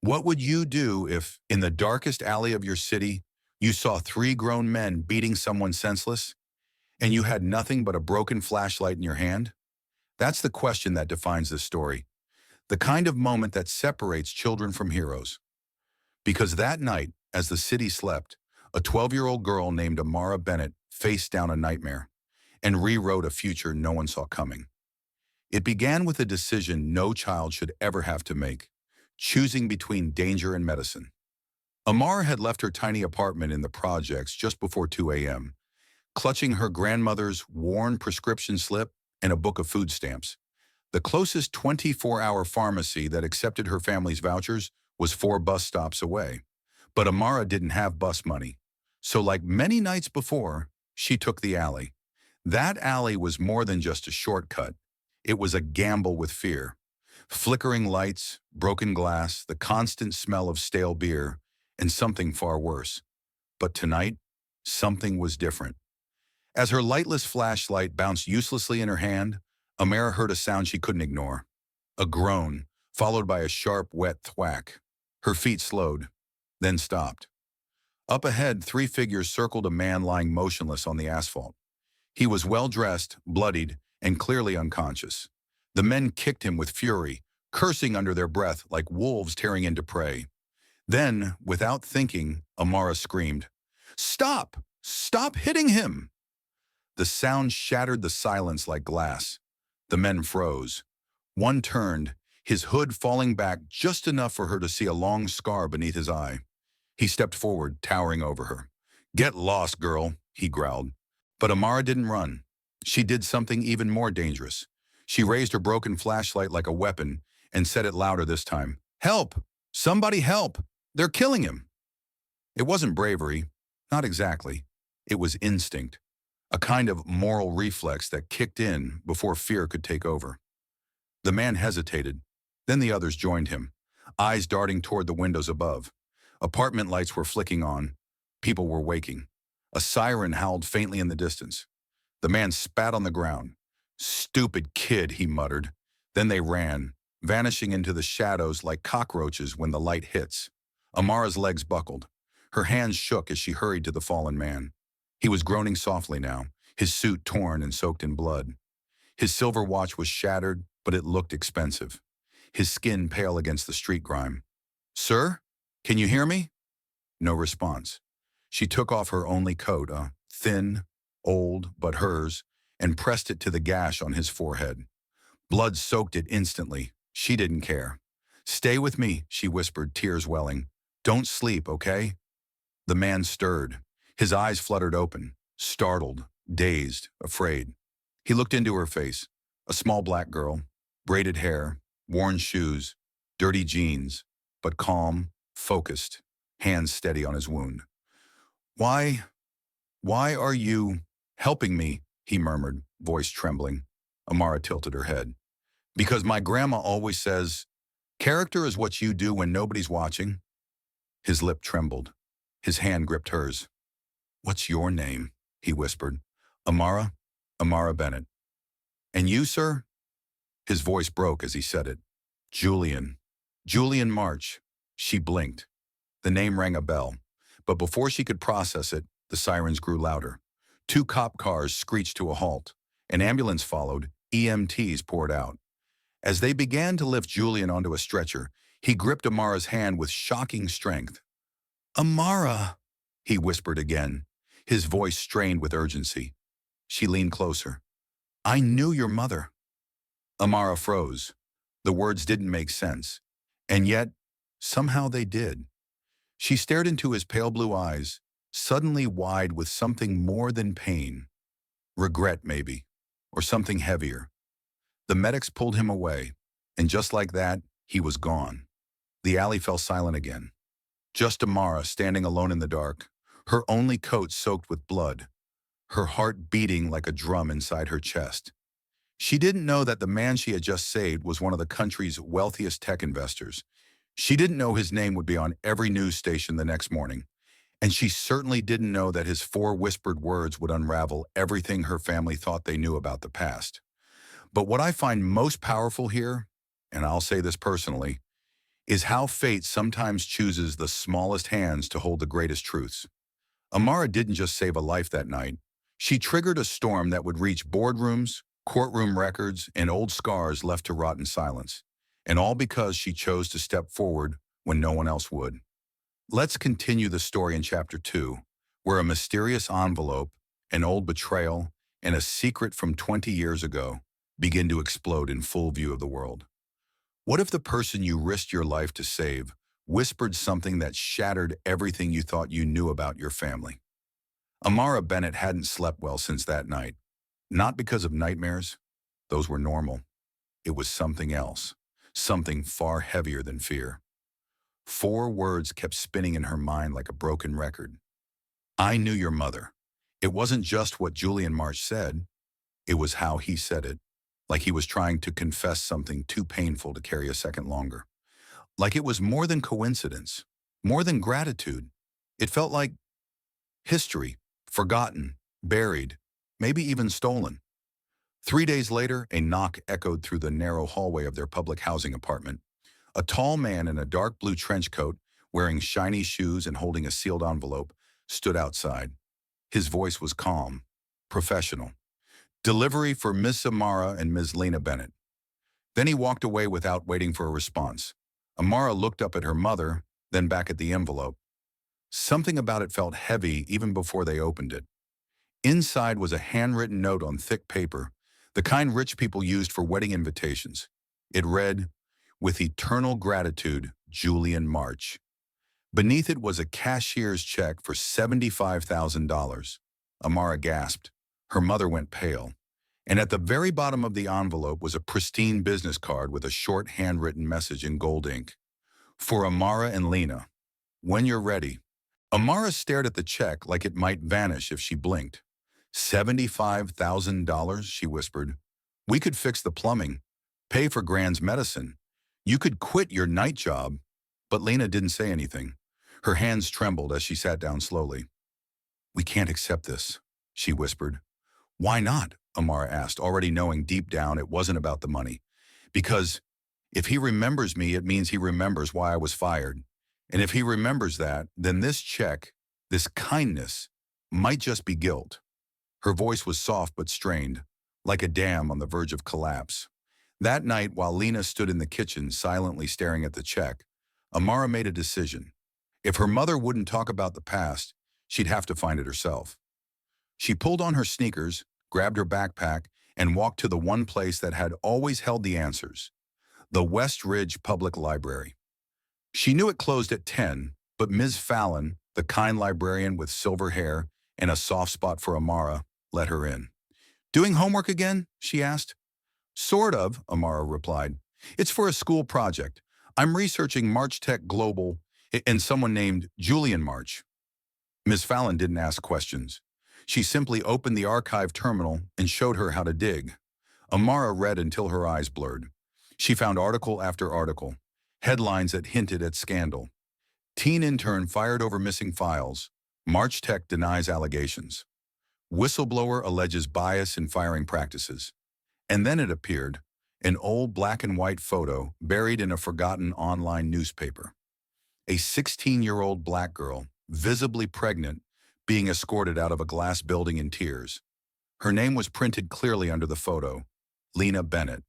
What would you do if, in the darkest alley of your city, you saw three grown men beating someone senseless, and you had nothing but a broken flashlight in your hand? That's the question that defines this story. The kind of moment that separates children from heroes. Because that night, as the city slept, a 12-year-old girl named Amara Bennett faced down a nightmare and rewrote a future no one saw coming. It began with a decision no child should ever have to make, choosing between danger and medicine. Amara had left her tiny apartment in the projects just before 2 a.m., clutching her grandmother's worn prescription slip and a book of food stamps. The closest 24-hour pharmacy that accepted her family's vouchers was 4 bus stops away. But Amara didn't have bus money. So like many nights before, she took the alley. That alley was more than just a shortcut. It was a gamble with fear. Flickering lights, broken glass, the constant smell of stale beer, and something far worse. But tonight, something was different. As her lightless flashlight bounced uselessly in her hand, Amara heard a sound she couldn't ignore. A groan, followed by a sharp, wet thwack. Her feet slowed, then stopped. Up ahead, 3 figures circled a man lying motionless on the asphalt. He was well-dressed, bloodied, and clearly unconscious. The men kicked him with fury, cursing under their breath like wolves tearing into prey. Then, without thinking, Amara screamed, "Stop! Stop hitting him!" The sound shattered the silence like glass. The men froze. One turned, his hood falling back just enough for her to see a long scar beneath his eye. He stepped forward, towering over her. "Get lost, girl," he growled. But Amara didn't run. She did something even more dangerous. She raised her broken flashlight like a weapon and said it louder this time. "Help! Somebody help! They're killing him!" It wasn't bravery, not exactly. It was instinct, a kind of moral reflex that kicked in before fear could take over. The man hesitated. Then the others joined him, eyes darting toward the windows above. Apartment lights were flicking on. People were waking. A siren howled faintly in the distance. The man spat on the ground. "Stupid kid," he muttered. Then they ran, vanishing into the shadows like cockroaches when the light hits. Amara's legs buckled. Her hands shook as she hurried to the fallen man. He was groaning softly now, his suit torn and soaked in blood. His silver watch was shattered, but it looked expensive. His skin pale against the street grime. "Sir? Can you hear me?" No response. She took off her only coat, a thin, old, but hers, and pressed it to the gash on his forehead. Blood soaked it instantly. She didn't care. "Stay with me," she whispered, tears welling. "Don't sleep, okay?" The man stirred. His eyes fluttered open, startled, dazed, afraid. He looked into her face, a small black girl, braided hair, worn shoes, dirty jeans, but calm, focused, hands steady on his wound. "Why, why are you helping me?" he murmured, voice trembling. Amara tilted her head. "Because my grandma always says, character is what you do when nobody's watching." His lip trembled. His hand gripped hers. "What's your name?" he whispered. "Amara? Amara Bennett." "And you, sir?" His voice broke as he said it. "Julian. Julian March." She blinked. The name rang a bell. But before she could process it, the sirens grew louder. 2 cop cars screeched to a halt. An ambulance followed. EMTs poured out. As they began to lift Julian onto a stretcher, he gripped Amara's hand with shocking strength. "Amara," he whispered again, his voice strained with urgency. She leaned closer. "I knew your mother." Amara froze. The words didn't make sense. And yet, somehow they did. She stared into his pale blue eyes, suddenly wide with something more than pain. Regret, maybe, or something heavier. The medics pulled him away, and just like that, he was gone. The alley fell silent again. Just Amara standing alone in the dark, her only coat soaked with blood, her heart beating like a drum inside her chest. She didn't know that the man she had just saved was one of the country's wealthiest tech investors. She didn't know his name would be on every news station the next morning. And she certainly didn't know that his 4 whispered words would unravel everything her family thought they knew about the past. But what I find most powerful here, and I'll say this personally, is how fate sometimes chooses the smallest hands to hold the greatest truths. Amara didn't just save a life that night. She triggered a storm that would reach boardrooms, courtroom records, and old scars left to rot in silence. And all because she chose to step forward when no one else would. Let's continue the story in Chapter 2, where a mysterious envelope, an old betrayal, and a secret from 20 years ago begin to explode in full view of the world. What if the person you risked your life to save whispered something that shattered everything you thought you knew about your family? Amara Bennett hadn't slept well since that night. Not because of nightmares. Those were normal. It was something else. Something far heavier than fear. 4 words kept spinning in her mind like a broken record. I knew your mother. It wasn't just what Julian March said. It was how he said it. Like he was trying to confess something too painful to carry a second longer. Like it was more than coincidence. More than gratitude. It felt like history. Forgotten. Buried. Maybe even stolen. 3 days later, a knock echoed through the narrow hallway of their public housing apartment. A tall man in a dark blue trench coat, wearing shiny shoes and holding a sealed envelope, stood outside. His voice was calm, professional. Delivery for Miss Amara and Ms. Lena Bennett. Then he walked away without waiting for a response. Amara looked up at her mother, then back at the envelope. Something about it felt heavy even before they opened it. Inside was a handwritten note on thick paper, the kind rich people used for wedding invitations. It read, "With eternal gratitude, Julian March." Beneath it was a cashier's check for $75,000. Amara gasped. Her mother went pale. And at the very bottom of the envelope was a pristine business card with a short handwritten message in gold ink. For Amara and Lena, when you're ready. Amara stared at the check like it might vanish if she blinked. $75,000, she whispered. We could fix the plumbing, pay for Grand's medicine. You could quit your night job. But Lena didn't say anything. Her hands trembled as she sat down slowly. We can't accept this, she whispered. Why not? Amara asked, already knowing deep down it wasn't about the money. Because if he remembers me, it means he remembers why I was fired. And if he remembers that, then this check, this kindness, might just be guilt. Her voice was soft but strained, like a dam on the verge of collapse. That night, while Lena stood in the kitchen silently staring at the check, Amara made a decision. If her mother wouldn't talk about the past, she'd have to find it herself. She pulled on her sneakers, grabbed her backpack, and walked to the one place that had always held the answers, the West Ridge Public Library. She knew it closed at 10, but Ms. Fallon, the kind librarian with silver hair and a soft spot for Amara, let her in. Doing homework again? She asked. Sort of, Amara replied. It's for a school project. I'm researching March Tech Global and someone named Julian March. Ms. Fallon didn't ask questions. She simply opened the archive terminal and showed her how to dig. Amara read until her eyes blurred. She found article after article, headlines that hinted at scandal. Teen intern fired over missing files. March Tech denies allegations. Whistleblower alleges bias in firing practices. And then it appeared, an old black and white photo buried in a forgotten online newspaper. A 16-year-old black girl, visibly pregnant, being escorted out of a glass building in tears. Her name was printed clearly under the photo, Lena Bennett.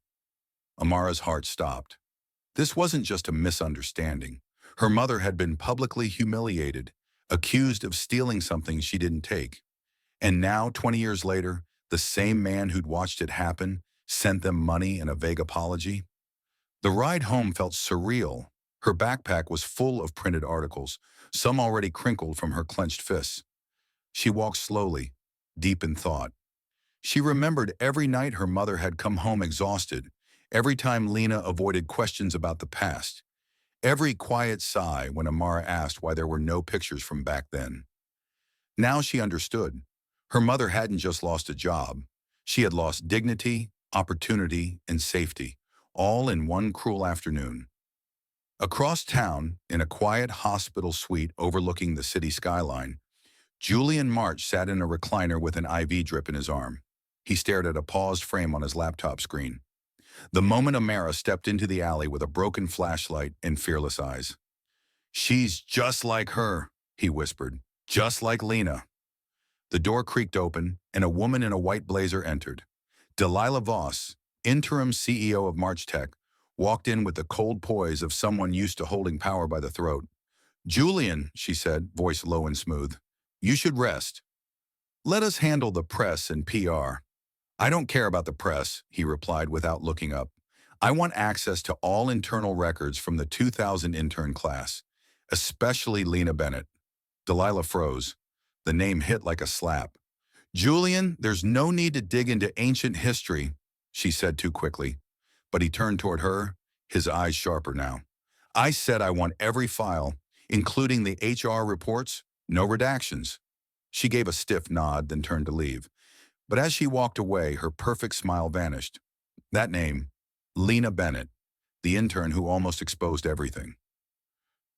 Amara's heart stopped. This wasn't just a misunderstanding. Her mother had been publicly humiliated, accused of stealing something she didn't take. And now, 20 years later, the same man who'd watched it happen sent them money and a vague apology. The ride home felt surreal. Her backpack was full of printed articles, some already crinkled from her clenched fists. She walked slowly, deep in thought. She remembered every night her mother had come home exhausted, every time Lena avoided questions about the past, every quiet sigh when Amara asked why there were no pictures from back then. Now she understood. Her mother hadn't just lost a job. She had lost dignity, opportunity, and safety, all in one cruel afternoon. Across town, in a quiet hospital suite overlooking the city skyline, Julian March sat in a recliner with an IV drip in his arm. He stared at a paused frame on his laptop screen. The moment Amara stepped into the alley with a broken flashlight and fearless eyes. "She's just like her," he whispered. "Just like Lena." The door creaked open, and a woman in a white blazer entered. Delilah Voss, interim CEO of March Tech, walked in with the cold poise of someone used to holding power by the throat. "Julian," she said, voice low and smooth, "you should rest. Let us handle the press and PR." "I don't care about the press," he replied without looking up. "I want access to all internal records from the 2000 intern class, especially Lena Bennett." Delilah froze. The name hit like a slap. "Julian, there's no need to dig into ancient history," she said too quickly. But he turned toward her, his eyes sharper now. "I said I want every file, including the HR reports, no redactions." She gave a stiff nod, then turned to leave. But as she walked away, her perfect smile vanished. That name, Lena Bennett, the intern who almost exposed everything.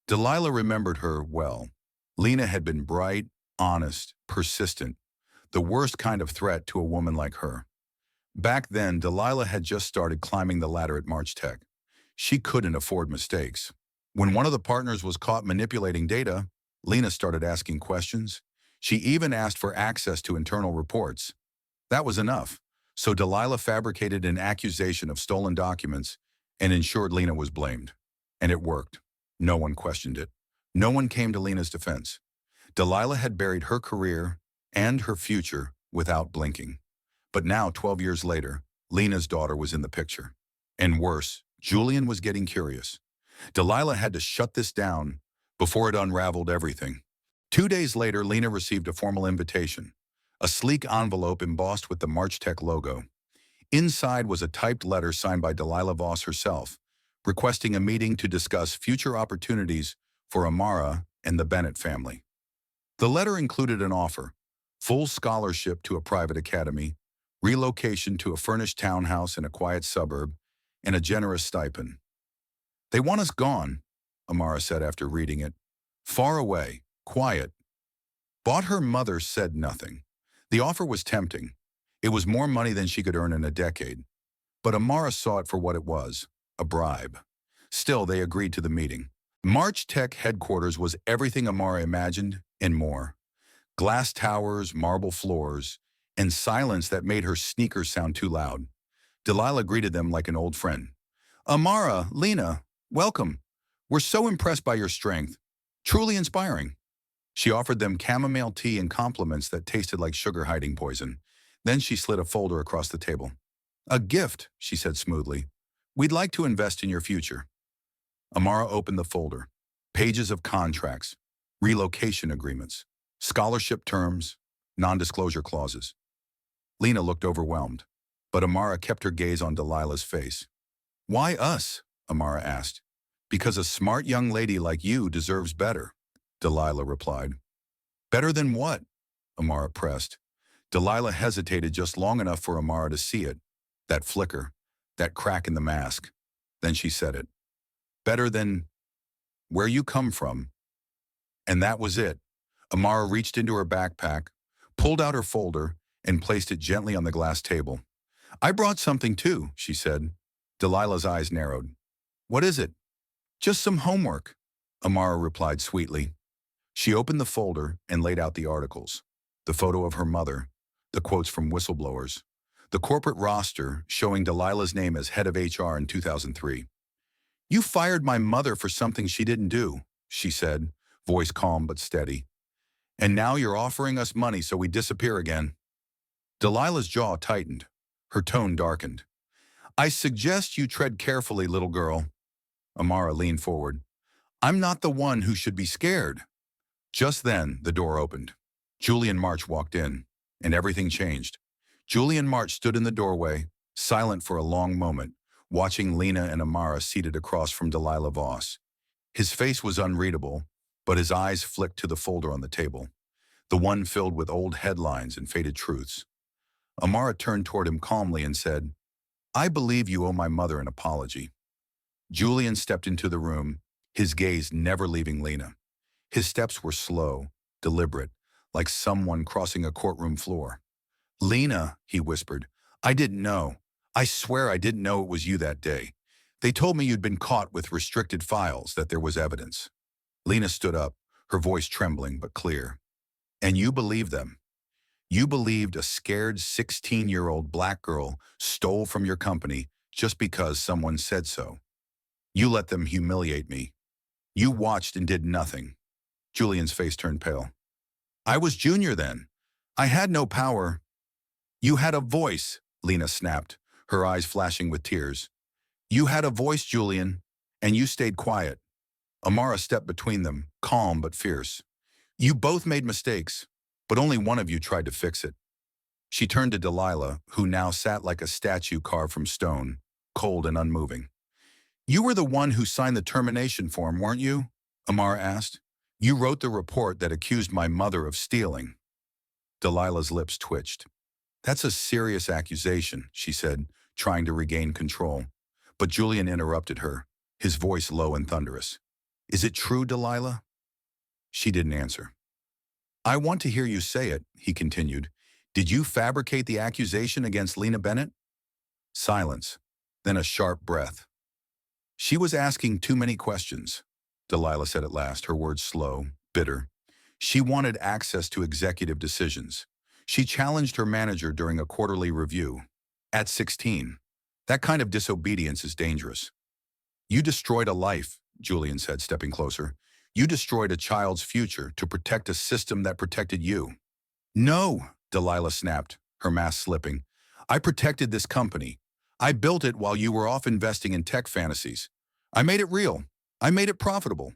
Delilah remembered her well. Lena had been bright, honest, persistent, the worst kind of threat to a woman like her. Back then, Delilah had just started climbing the ladder at March Tech. She couldn't afford mistakes. When one of the partners was caught manipulating data, Lena started asking questions. She even asked for access to internal reports. That was enough. So Delilah fabricated an accusation of stolen documents and ensured Lena was blamed. And it worked. No one questioned it. No one came to Lena's defense. Delilah had buried her career and her future without blinking. But now, 12 years later, Lena's daughter was in the picture. And worse, Julian was getting curious. Delilah had to shut this down before it unraveled everything. 2 days later, Lena received a formal invitation, a sleek envelope embossed with the March Tech logo. Inside was a typed letter signed by Delilah Voss herself, requesting a meeting to discuss future opportunities for Amara and the Bennett family. The letter included an offer: full scholarship to a private academy, relocation to a furnished townhouse in a quiet suburb, and a generous stipend. "They want us gone," Amara said after reading it. "Far away, quiet." But her mother said nothing. The offer was tempting. It was more money than she could earn in a decade. But Amara saw it for what it was, a bribe. Still, they agreed to the meeting. March Tech headquarters was everything Amara imagined and more. Glass towers, marble floors, and silence that made her sneakers sound too loud. Delilah greeted them like an old friend. "Amara, Lena, welcome. We're so impressed by your strength. Truly inspiring." She offered them chamomile tea and compliments that tasted like sugar hiding poison. Then she slid a folder across the table. "A gift," she said smoothly. "We'd like to invest in your future." Amara opened the folder. Pages of contracts, relocation agreements, scholarship terms, non-disclosure clauses. Lena looked overwhelmed, but Amara kept her gaze on Delilah's face. "Why us?" Amara asked. "Because a smart young lady like you deserves better," Delilah replied. "Better than what?" Amara pressed. Delilah hesitated just long enough for Amara to see it, that flicker, that crack in the mask. Then she said it. "Better than where you come from." And that was it. Amara reached into her backpack, pulled out her folder, and placed it gently on the glass table. "I brought something too," she said. Delilah's eyes narrowed. "What is it?" "Just some homework," Amara replied sweetly. She opened the folder and laid out the articles. The photo of her mother, the quotes from whistleblowers, the corporate roster showing Delilah's name as head of HR in 2003. "You fired my mother for something she didn't do," she said, voice calm but steady. "And now you're offering us money so we disappear again." Delilah's jaw tightened. Her tone darkened. "I suggest you tread carefully, little girl." Amara leaned forward. "I'm not the one who should be scared." Just then, the door opened. Julian March walked in, and everything changed. Julian March stood in the doorway, silent for a long moment, watching Lena and Amara seated across from Delilah Voss. His face was unreadable, but his eyes flicked to the folder on the table, the one filled with old headlines and faded truths. Amara turned toward him calmly and said, "I believe you owe my mother an apology." Julian stepped into the room, his gaze never leaving Lena. His steps were slow, deliberate, like someone crossing a courtroom floor. "Lena," he whispered, "I didn't know. I swear I didn't know it was you that day. They told me you'd been caught with restricted files, that there was evidence. Lena stood up, her voice trembling but clear. And you believed them. You believed a scared 16-year-old black girl stole from your company just because someone said so. You let them humiliate me. You watched and did nothing. Julian's face turned pale. I was junior then. I had no power. You had a voice, Lena snapped, her eyes flashing with tears. You had a voice, Julian, and you stayed quiet. Amara stepped between them, calm but fierce. You both made mistakes, but only one of you tried to fix it. She turned to Delilah, who now sat like a statue carved from stone, cold and unmoving. You were the one who signed the termination form, weren't you? Amara asked. You wrote the report that accused my mother of stealing. Delilah's lips twitched. That's a serious accusation, she said, trying to regain control. But Julian interrupted her, his voice low and thunderous. Is it true, Delilah? She didn't answer. I want to hear you say it, he continued. Did you fabricate the accusation against Lena Bennett? Silence, then a sharp breath. She was asking too many questions, Delilah said at last, her words slow, bitter. She wanted access to executive decisions. She challenged her manager during a quarterly review. At 16, that kind of disobedience is dangerous. You destroyed a life, Julian said, stepping closer. You destroyed a child's future to protect a system that protected you. No, Delilah snapped, her mask slipping. I protected this company. I built it while you were off investing in tech fantasies. I made it real. I made it profitable.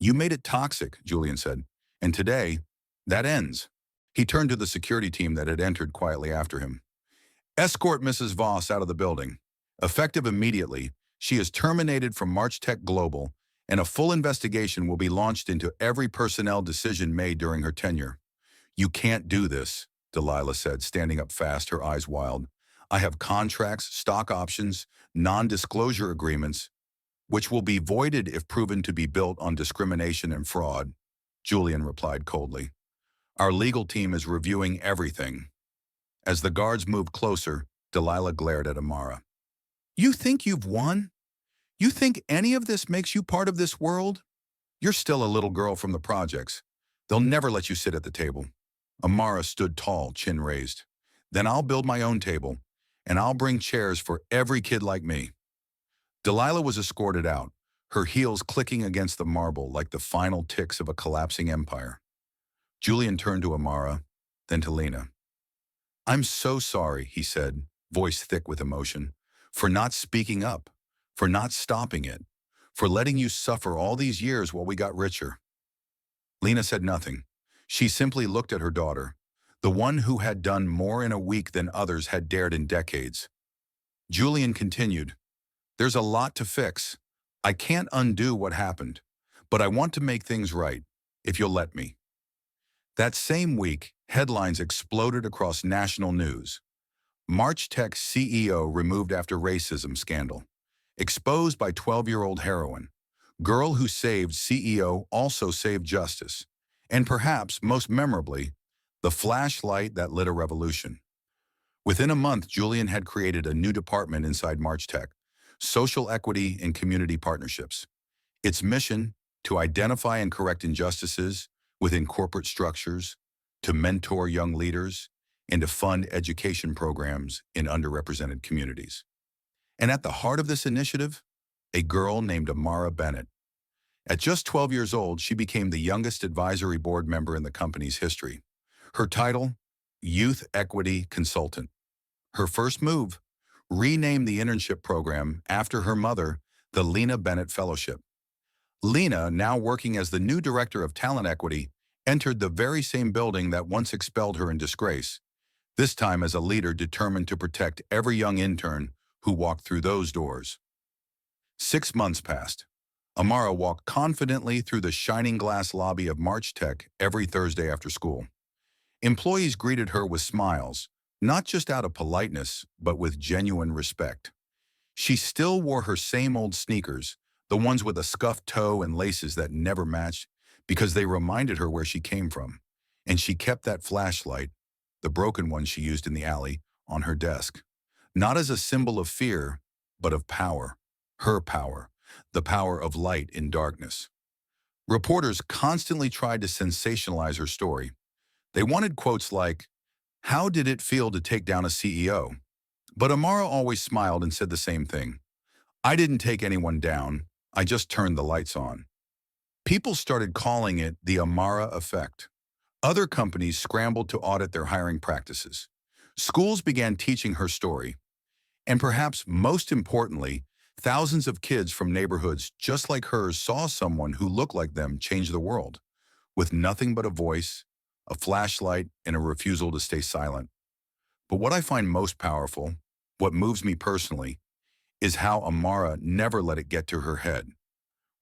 You made it toxic, Julian said. And today, that ends. He turned to the security team that had entered quietly after him. Escort Mrs. Voss out of the building. Effective immediately, she is terminated from March Tech Global, and a full investigation will be launched into every personnel decision made during her tenure. You can't do this, Delilah said, standing up fast, her eyes wild. I have contracts, stock options, non-disclosure agreements, which will be voided if proven to be built on discrimination and fraud, Julian replied coldly. Our legal team is reviewing everything. As the guards moved closer, Delilah glared at Amara. You think you've won? You think any of this makes you part of this world? You're still a little girl from the projects. They'll never let you sit at the table. Amara stood tall, chin raised. Then I'll build my own table, and I'll bring chairs for every kid like me. Delilah was escorted out, her heels clicking against the marble like the final ticks of a collapsing empire. Julian turned to Amara, then to Lena. I'm so sorry, he said, voice thick with emotion, for not speaking up, for not stopping it, for letting you suffer all these years while we got richer. Lena said nothing. She simply looked at her daughter, the one who had done more in a week than others had dared in decades. Julian continued, There's a lot to fix. I can't undo what happened, but I want to make things right, if you'll let me. That same week, headlines exploded across national news. March Tech CEO removed after racism scandal. Exposed by 12-year-old heroine. Girl who saved CEO also saved justice. And perhaps, most memorably, the flashlight that lit a revolution. Within a month, Julian had created a new department inside March Tech, Social Equity and Community Partnerships. Its mission, to identify and correct injustices within corporate structures, to mentor young leaders, and to fund education programs in underrepresented communities. And at the heart of this initiative, a girl named Amara Bennett. At just 12 years old, she became the youngest advisory board member in the company's history. Her title, Youth Equity Consultant. Her first move, rename the internship program after her mother, the Lena Bennett Fellowship. Lena, now working as the new director of talent equity, entered the very same building that once expelled her in disgrace, this time as a leader determined to protect every young intern who walked through those doors. 6 months passed. Amara walked confidently through the shining glass lobby of March Tech every Thursday after school. Employees greeted her with smiles, not just out of politeness, but with genuine respect. She still wore her same old sneakers, the ones with a scuffed toe and laces that never matched, because they reminded her where she came from. And she kept that flashlight, the broken one she used in the alley, on her desk. not as a symbol of fear, but of power, her power, the power of light in darkness. Reporters constantly tried to sensationalize her story. They wanted quotes like, "How did it feel to take down a CEO?" But Amara always smiled and said the same thing. "I didn't take anyone down, I just turned the lights on." People started calling it the Amara effect. Other companies scrambled to audit their hiring practices. Schools began teaching her story. And perhaps most importantly, thousands of kids from neighborhoods just like hers saw someone who looked like them change the world, with nothing but a voice, a flashlight, and a refusal to stay silent. But what I find most powerful, what moves me personally, is how Amara never let it get to her head.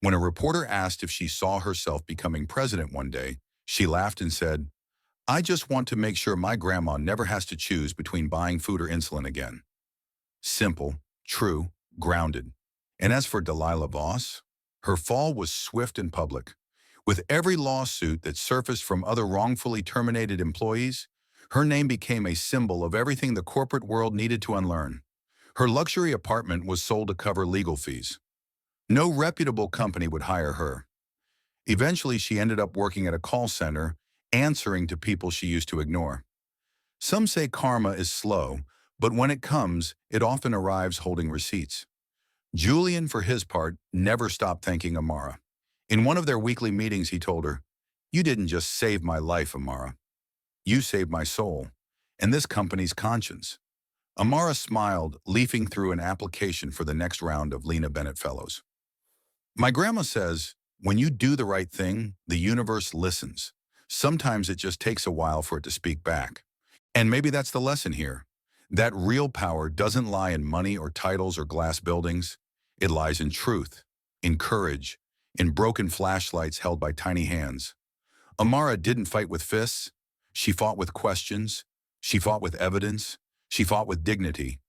When a reporter asked if she saw herself becoming president one day, she laughed and said, "I just want to make sure my grandma never has to choose between buying food or insulin again." Simple, true, grounded. And as for Delilah Voss, her fall was swift and public. With every lawsuit that surfaced from other wrongfully terminated employees, her name became a symbol of everything the corporate world needed to unlearn. Her luxury apartment was sold to cover legal fees. No reputable company would hire her. Eventually, she ended up working at a call center, answering to people she used to ignore. Some say karma is slow, but when it comes, it often arrives holding receipts. Julian, for his part, never stopped thanking Amara. In one of their weekly meetings, he told her, "You didn't just save my life, Amara. You saved my soul, and this company's conscience." Amara smiled, leafing through an application for the next round of Lena Bennett Fellows. My grandma says, when you do the right thing, the universe listens. Sometimes it just takes a while for it to speak back. And maybe that's the lesson here. That real power doesn't lie in money or titles or glass buildings. It lies in truth, in courage, in broken flashlights held by tiny hands. Amara didn't fight with fists. She fought with questions. She fought with evidence. She fought with dignity.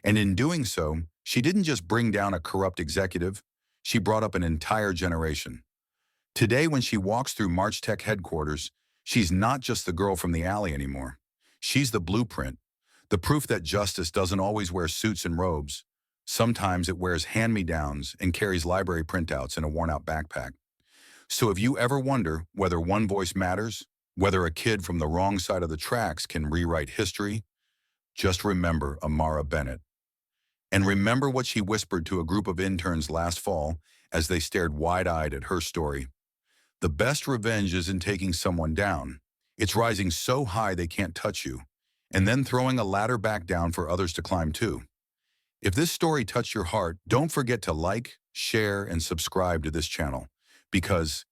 And in doing so, she didn't just bring down a corrupt executive. She brought up an entire generation. Today, when she walks through March Tech headquarters, she's not just the girl from the alley anymore. She's the blueprint, the proof that justice doesn't always wear suits and robes. Sometimes it wears hand-me-downs and carries library printouts in a worn-out backpack. So if you ever wonder whether one voice matters, whether a kid from the wrong side of the tracks can rewrite history, just remember Amara Bennett. And remember what she whispered to a group of interns last fall as they stared wide-eyed at her story. The best revenge isn't taking someone down. It's rising so high they can't touch you, and then throwing a ladder back down for others to climb too. If this story touched your heart, don't forget to like, share, and subscribe to this channel, because